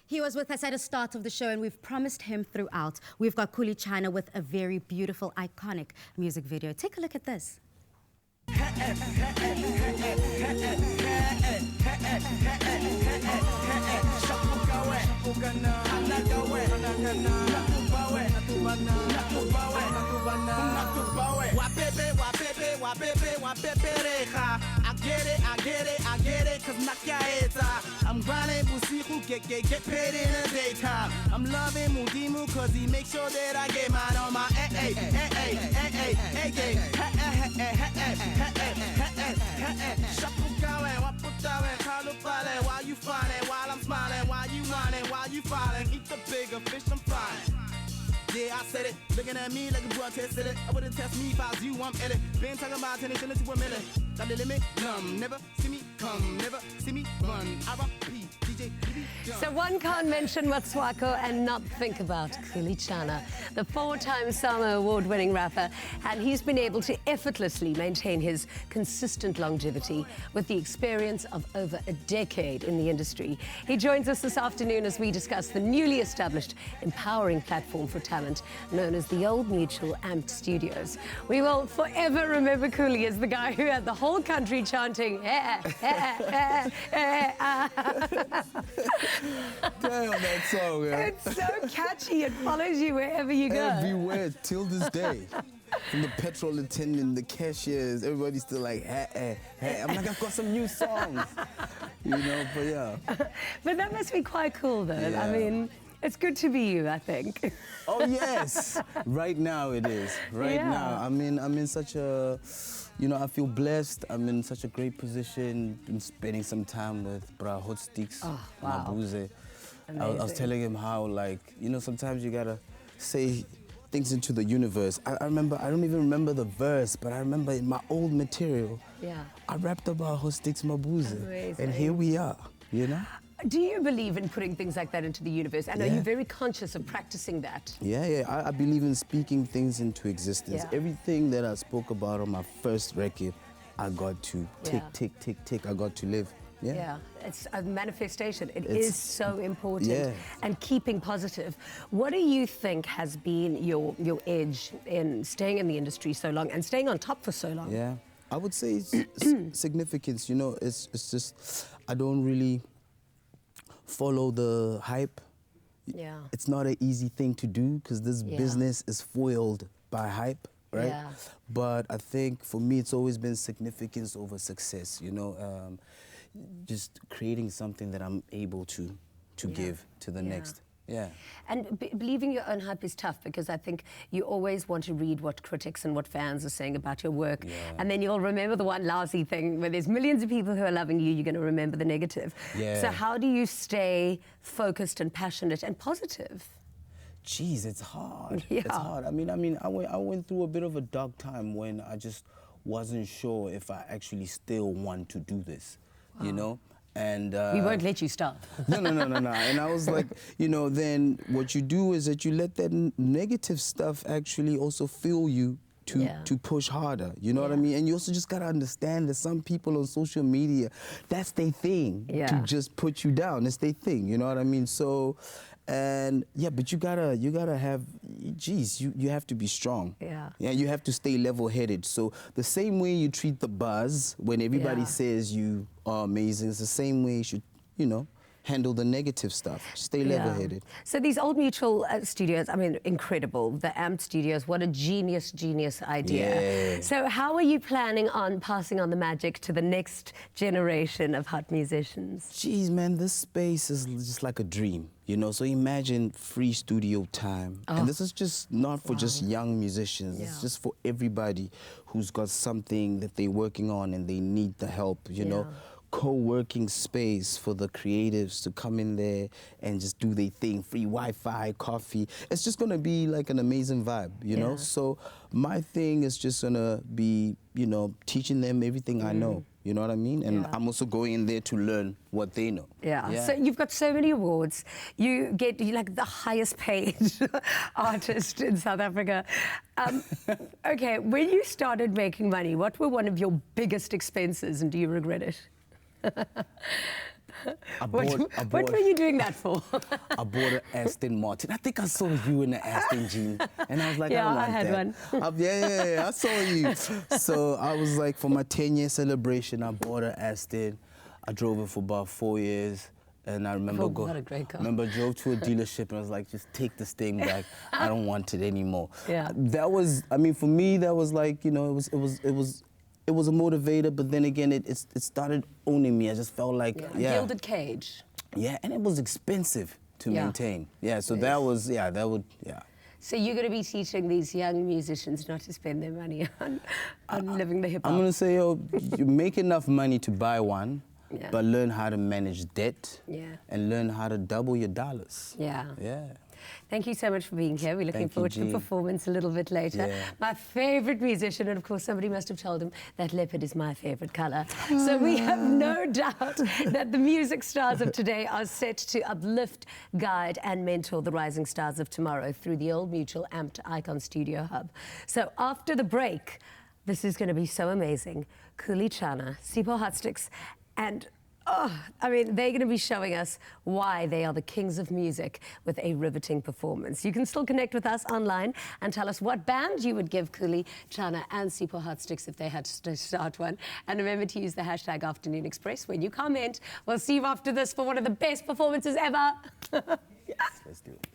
He was with us at the start of the show, and we've promised him throughout. We've got KHULI CHANA with a very beautiful, iconic music video. Take a look at this. I get it, cause I'm grinding busiku, get paid in the daytime. I'm loving Mudimu cause he makes sure that I get mine on my while you finding, while I'm smiling, while you whining, while you falling, eat the bigger fish I'm frying. Yeah, I said it, looking at me like a boy tested it. I wouldn't test me if I was you, I'm in it. Been talking about 10 to a minute. Got the limit, never see me come, never see me run. R.I.P. DJ. So one can't mention Motswako and not think about KHULI CHANA, the 4-time SAMA award-winning rapper, and he's been able to effortlessly maintain his consistent longevity with the experience of over a decade in the industry. He joins us this afternoon as we discuss the newly established empowering platform for talent known as the Old Mutual Amped Studios. We will forever remember KHULI as the guy who had the whole country chanting, Damn, that song, yeah. It's so catchy. It follows you wherever you go. Everywhere, till this day. From the petrol attendant, the cashiers, everybody's still like, hey. I'm like, I've got some new songs. You know, but yeah. But that must be quite cool, though. Yeah. I mean, it's good to be you, I think. Oh, yes. Right now it is. Right now. I'm in such a... You know, I feel blessed. I'm in such a great position. Been spending some time with Bra Hot Sticks, Mabuze. I was telling him how, like, you know, sometimes you gotta say things into the universe. I remember, I don't even remember the verse, but I remember in my old material, I rapped about Hot Sticks, Mabuze. And here we are, you know? Do you believe in putting things like that into the universe? And are you very conscious of practicing that? Yeah. I believe in speaking things into existence. Everything that I spoke about on my first record, I got to tick. I got to live. Yeah, it's a manifestation. It is so important. And keeping positive. What do you think has been your edge in staying in the industry so long and staying on top for so long? Yeah, I would say significance. You know, it's just, I don't really follow the hype. It's not an easy thing to do because this business is foiled by hype, right? But I think for me it's always been significance over success, you know, just creating something that I'm able to give to the next. And believing your own hype is tough because I think you always want to read what critics and what fans are saying about your work. And then you'll remember the one lousy thing where there's millions of people who are loving you, you're going to remember the negative. So how do you stay focused and passionate and positive? Jeez, it's hard. It's hard. I mean, I went through a bit of a dark time when I just wasn't sure if I actually still want to do this, you know? And we won't let you stop. No. And I was like, you know, then what you do is that you let that negative stuff actually also fuel you to push harder. You know what I mean? And you also just gotta understand that some people on social media, that's their thing, to just put you down. It's their thing. You know what I mean? So, and but you gotta have, geez, you have to be strong. You have to stay level-headed. So the same way you treat the buzz when everybody says you are amazing, it's the same way you should, you know, handle the negative stuff. Stay level-headed. So these Old Mutual studios, I mean, incredible. The Amped Studios, what a genius idea. So how are you planning on passing on the magic to the next generation of hot musicians? Jeez, man, this space is just like a dream, you know? So imagine free studio time. And this is just not for just young musicians. It's just for everybody who's got something that they're working on and they need the help, you know? Co-working space for the creatives to come in there and just do their thing, free Wi-Fi, coffee. It's just gonna be like an amazing vibe, you know? So my thing is just gonna be, you know, teaching them everything I know. You know what I mean? And I'm also going in there to learn what they know. So you've got so many awards. You're like the highest paid artist in South Africa. Okay, when you started making money, what were one of your biggest expenses and do you regret it? What were you doing that for? I bought an Aston Martin. I think I saw you in the Aston, Jean. And I was like, Yeah, I want I had that. one. Yeah, I saw you. So I was like, for my 10-year celebration, I bought an Aston. I drove it for about 4 years. And I remember what a great car. Remember drove to a dealership and I was like, just take this thing back. I don't want it anymore. Yeah. That was, I mean, for me, that was like, you know, it was a motivator, but then again, it started owning me. I just felt like, yeah. Gilded cage. Yeah, and it was expensive to maintain. Yeah, so Yes. that was, yeah, that would, yeah. So you're going to be teaching these young musicians not to spend their money on living the hip hop. I'm gonna say, yo, you make enough money to buy one, Yeah. but learn how to manage debt. Yeah. And learn how to double your dollars. Yeah. Yeah. Thank you so much for being here. We're looking Thank you, forward to the G. performance a little bit later. Yeah. My favorite musician, and of course somebody must have told him that leopard is my favorite color. So we have no doubt that the music stars of today are set to uplift, guide and mentor the rising stars of tomorrow through the Old Mutual Amped Icon Studio Hub. So after the break, this is going to be so amazing. KHULI CHANA, Sipho Hotsticks, and I mean, they're going to be showing us why they are the kings of music with a riveting performance. You can still connect with us online and tell us what band you would give KHULI CHANA and Sipho Hotsticks if they had to start one. And remember to use the hashtag Afternoon Express when you comment. We'll see you after this for one of the best performances ever. Yes, let's do it.